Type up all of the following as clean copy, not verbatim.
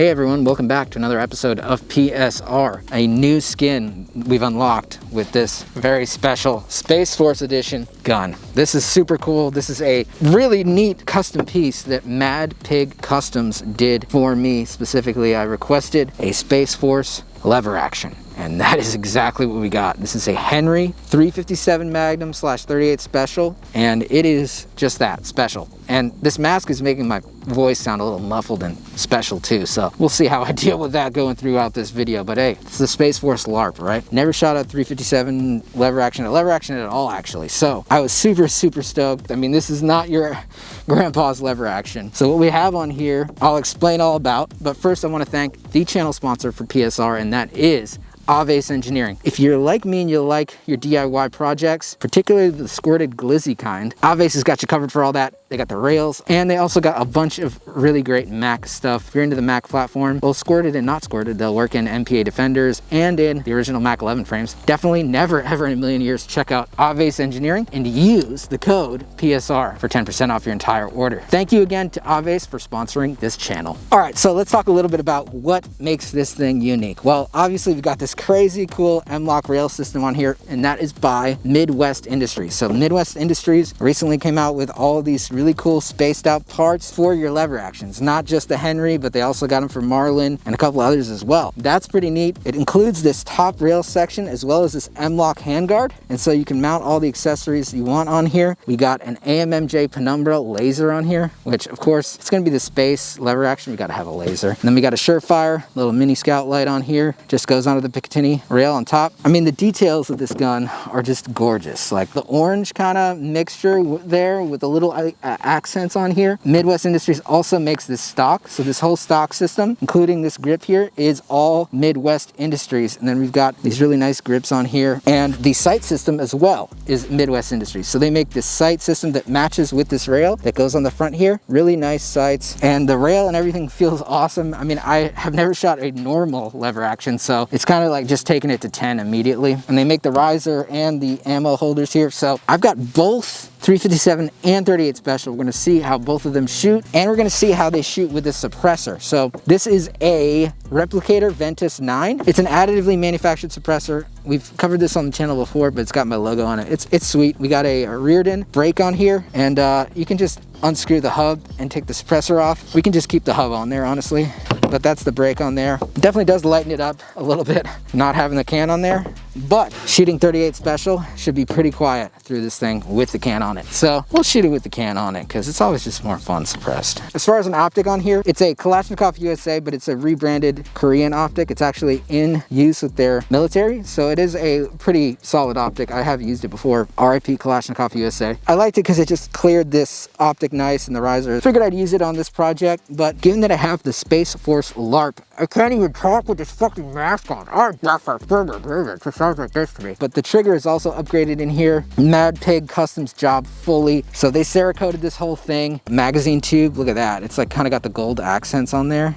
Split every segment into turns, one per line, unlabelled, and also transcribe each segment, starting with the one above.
Hey everyone, welcome back to another episode of PSR, a new skin we've unlocked with this very special Space Force Edition gun. This is super cool. This is a really neat custom piece that Mad Pig Customs did for me. Specifically, I requested a Space Force lever action, and that is exactly what we got. This is a Henry 357 Magnum /38 Special, and it is just that, special. And this mask is making my voice sound a little muffled and special too, so we'll see how I deal with that going throughout this video. But hey, it's the Space Force LARP, right? Never shot a 357 lever action at all, actually. So I was super stoked. I mean, this is not your grandpa's lever action. So what we have on here, I'll explain all about, but first I want to thank the channel sponsor for PSR, and that is Aves Engineering. If you're like me and you like your DIY projects, particularly the squirted glizzy kind, Aves has got you covered for all that. They got the rails, and they also got a bunch of really great Mac stuff. If you're into the Mac platform, both squirted and not squirted, they'll work in MPA Defenders and in the original Mac 11 frames. Definitely never ever in a million years check out Aves Engineering and use the code PSR for 10% off your entire order. Thank you again to Aves for sponsoring this channel. All right, so let's talk a little bit about what makes this thing unique. Well, obviously we've got this crazy cool M-LOK rail system on here, and that is by Midwest Industries. So Midwest Industries recently came out with all of these really cool spaced out parts for your lever actions, not just the Henry, but they also got them for Marlin and a couple others as well. That's pretty neat. It includes this top rail section as well as this M-LOK handguard, and so you can mount all the accessories you want on here. We got an AMMJ penumbra laser on here, which of course it's going to be the space lever action. We got to have a laser. And then we got a Surefire little mini scout light on here, just goes onto the Picatinny rail on top. I mean, the details of this gun are just gorgeous. Like the orange kind of mixture there with a little accents on here. Midwest Industries also makes this stock. So this whole stock system, including this grip here, is all Midwest Industries. And then we've got these really nice grips on here. And the sight system as well is Midwest Industries. So they make this sight system that matches with this rail that goes on the front here. Really nice sights. And the rail and everything feels awesome. I mean, I have never shot a normal lever action, so it's kind of like just taking it to 10 immediately. And they make the riser and the ammo holders here. So I've got both 357 and 38 Special. We're going to see how both of them shoot, and we're going to see how they shoot with this suppressor. So this is a Replicator Ventus 9. It's an additively manufactured suppressor. We've covered this on the channel before, but it's got my logo on it. It's sweet. We got a Reardon brake on here, and you can just unscrew the hub and take the suppressor off. We can just keep the hub on there, honestly, but that's the brake on there. It definitely does lighten it up a little bit, not having the can on there, but shooting 38 Special should be pretty quiet through this thing with the can on it. So we'll shoot it with the can on it because it's always just more fun suppressed. As far as an optic on here, it's a Kalashnikov USA, but it's a rebranded Korean optic. It's actually in use with their military, so it is a pretty solid optic. I have used it before. RIP Kalashnikov USA. I liked it because it just cleared this optic nice in the riser. Figured I'd use it on this project, but given that I have the Space Force LARP, I can't even talk with this fucking mask on. It sounds like this to me. But the trigger is also upgraded in here. Mad Pig Customs job fully. So they Cerakoted this whole thing. Magazine tube, look at that. It's like kind of got the gold accents on there.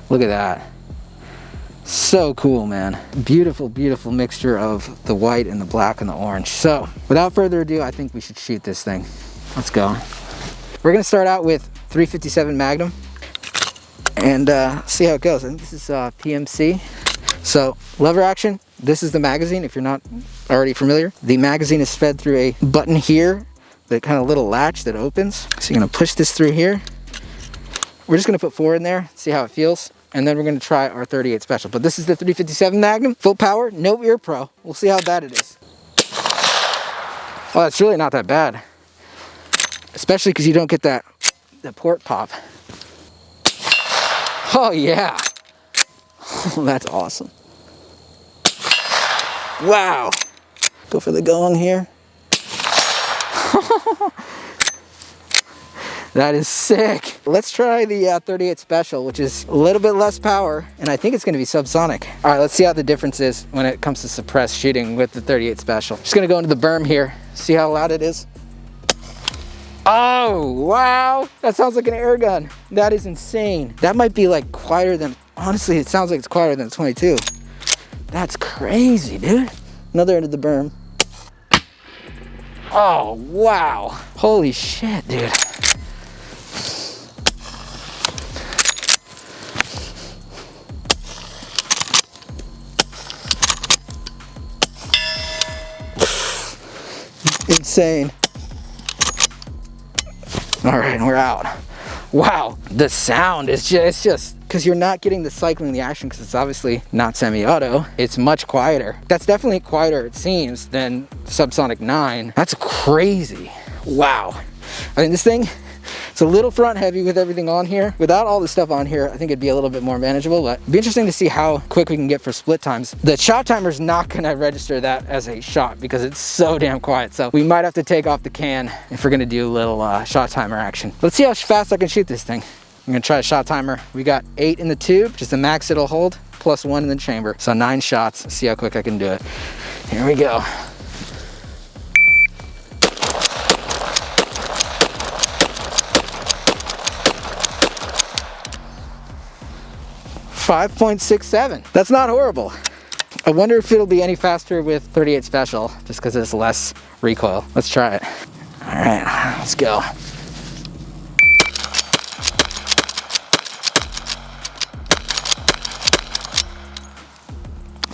Look at that. So cool, man. Beautiful mixture of the white and the black and the orange. So without further ado, I think we should shoot this thing. Let's go. We're gonna start out with 357 Magnum and see how it goes. I think this is PMC. So lever action, this is the magazine if you're not already familiar. The magazine is fed through a button here, the kind of little latch that opens. So you're gonna push this through here. We're just gonna put 4 in there, see how it feels. And then we're gonna try our 38 Special. But this is the 357 Magnum, full power, no ear pro. We'll see how bad it is. Well, it's really not that bad. Especially because you don't get the port pop. Oh yeah. That's awesome. Wow. Go for the gong here. That is sick. Let's try the 38 Special, which is a little bit less power, and I think it's gonna be subsonic. All right, let's see how the difference is when it comes to suppressed shooting with the 38 Special. Just gonna go into the berm here, see how loud it is. Oh, wow. That sounds like an air gun. That is insane. That might be like quieter than, honestly, it sounds like it's quieter than 22. That's crazy, dude. Another end of the berm. Oh, wow. Holy shit, dude. Insane. All right, we're out. Wow, the sound is just because you're not getting the cycling, the action, because it's obviously not semi-auto. It's much quieter. That's definitely quieter, it seems, than Subsonic 9. That's crazy. Wow. I mean, this thing, it's a little front heavy with everything on here. Without all the stuff on here, I think it'd be a little bit more manageable, but it'd be interesting to see how quick we can get for split times. The shot timer's not gonna register that as a shot because it's so damn quiet. So we might have to take off the can if we're gonna do a little shot timer action. Let's see how fast I can shoot this thing. I'm gonna try a shot timer. We got 8 in the tube, which is the max it'll hold, plus 1 in the chamber. So 9 shots. Let's see how quick I can do it. Here we go. 5.67. That's not horrible. I wonder if it'll be any faster with 38 Special, just because it's less recoil. Let's try it. All right, let's go.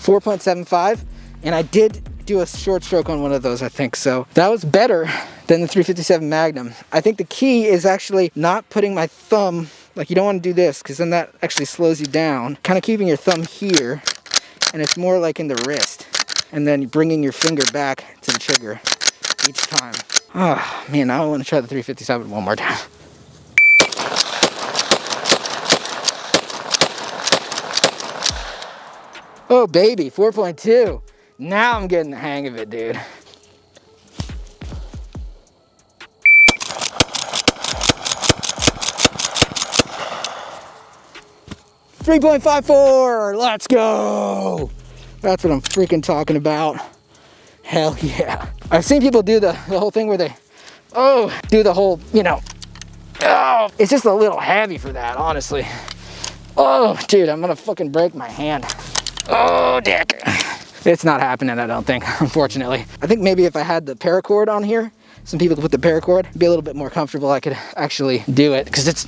.75, and I did do a short stroke on one of those, I think, so that was better than the 357 Magnum. I think the key is actually not putting my thumb, like you don't want to do this because then that actually slows you down. Kind of keeping your thumb here, and it's more like in the wrist, and then bringing your finger back to the trigger each time. Oh man, now I want to try the 357 one more time. Oh baby, 4.2. Now I'm getting the hang of it, dude. .54, let's go. That's what I'm freaking talking about. Hell yeah. I've seen people do the whole thing where they, do the whole, it's just a little heavy for that, honestly. Oh, dude, I'm gonna fucking break my hand. Oh, dick. It's not happening, I don't think, unfortunately. I think maybe if I had the paracord on here, some people could put the paracord, be a little bit more comfortable, I could actually do it, because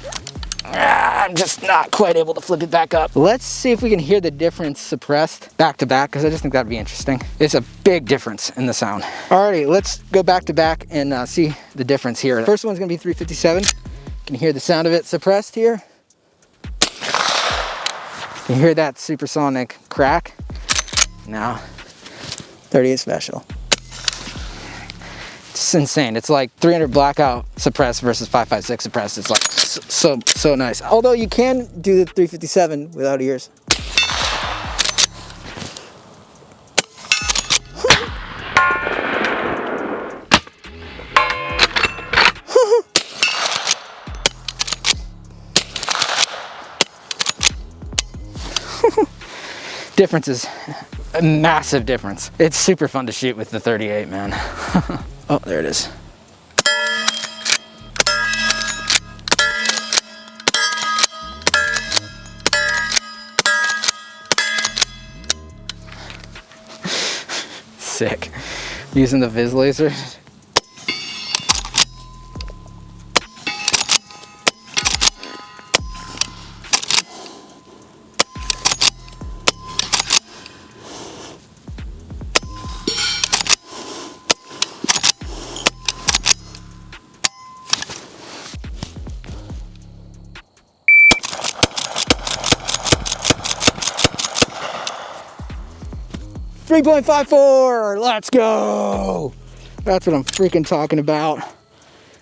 I'm just not quite able to flip it back up. Let's see if we can hear the difference suppressed back to back, because I just think that'd be interesting. It's a big difference in the sound. Alrighty, let's go back to back and see the difference here. The first one's gonna be 357. You can hear the sound of it suppressed here. You hear that supersonic crack? Now, 38 Special. It's insane. It's like 300 blackout suppressed versus 556 suppressed. It's like so nice. Although you can do the 357 without ears. Difference is a massive difference. It's super fun to shoot with the 38, man. Oh, there it is. Sick. Using the Viz laser. .54, let's go. That's what I'm freaking talking about.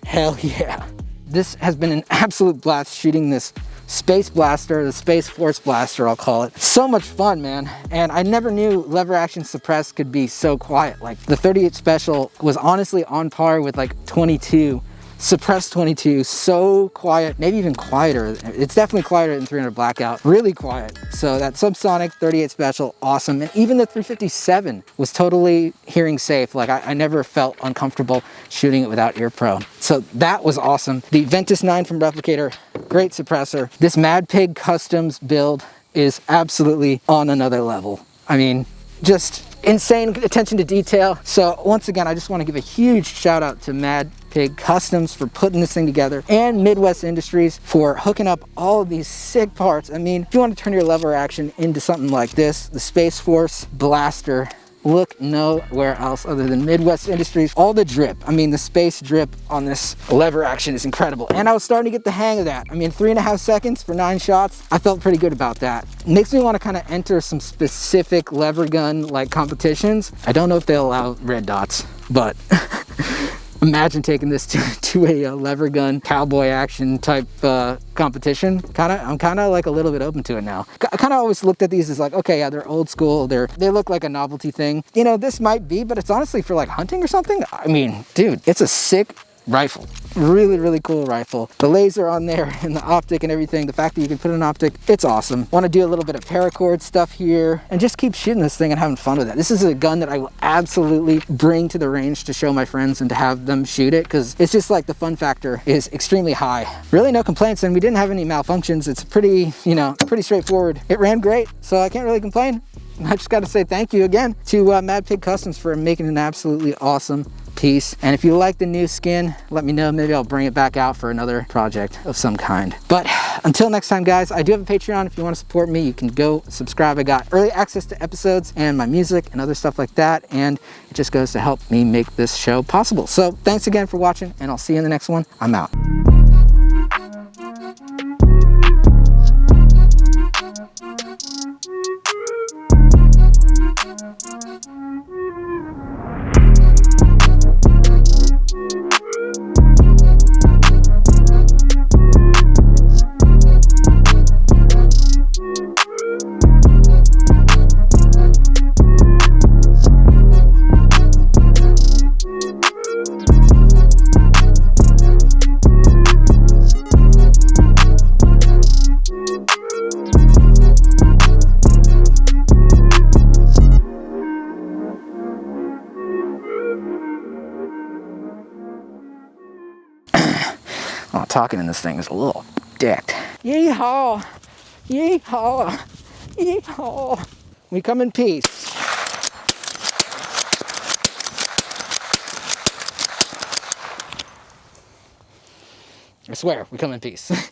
Hell yeah. This has been an absolute blast shooting this Space Blaster, the Space Force Blaster, I'll call it. So much fun, man. And I never knew lever action suppressed could be so quiet. Like the 38 Special was honestly on par with like 22. Suppressed 22, so quiet, maybe even quieter. It's definitely quieter than 300 blackout, really quiet. So that subsonic 38 Special, awesome. And even the 357 was totally hearing safe. Like I never felt uncomfortable shooting it without ear pro. So that was awesome. The Ventus 9 from Replicator, great suppressor. This Mad Pig Customs build is absolutely on another level. I mean, just insane attention to detail. So once again, I just want to give a huge shout out to Mad Pig Customs for putting this thing together, and Midwest Industries for hooking up all of these sick parts. I mean, if you want to turn your lever action into something like this, the Space Force Blaster look nowhere else other than Midwest Industries. All the drip, I mean the space drip on this lever action is incredible. And I was starting to get the hang of that. I mean 3.5 seconds for 9 shots. I felt pretty good about that. Makes me want to kind of enter some specific lever gun like competitions. I don't know if they'll allow red dots, but imagine taking this to a lever gun cowboy action type competition. I'm kind of like a little bit open to it now. I kind of always looked at these as like, okay, yeah, they're old school. They look like a novelty thing. You know, this might be, but it's honestly for like hunting or something. I mean, dude, it's a sick rifle. Really, really cool rifle. The laser on there and the optic and everything, the fact that you can put an optic, it's awesome. Want to do a little bit of paracord stuff here and just keep shooting this thing and having fun with it. This is a gun that I will absolutely bring to the range to show my friends and to have them shoot it, because it's just like the fun factor is extremely high. Really no complaints, and we didn't have any malfunctions. It's pretty, you know, pretty straightforward. It ran great, so I can't really complain. I just got to say thank you again to Mad Pig Customs for making an absolutely awesome piece. And if you like the new skin, let me know. Maybe I'll bring it back out for another project of some kind. But until next time, guys, I do have a Patreon. If you want to support me, you can go subscribe. I got early access to episodes and my music and other stuff like that, and it just goes to help me make this show possible. So thanks again for watching, and I'll see you in the next one. I'm out. Oh, talking in this thing is a little dicked. Yeehaw! Yeehaw! Yeehaw! We come in peace. I swear, we come in peace.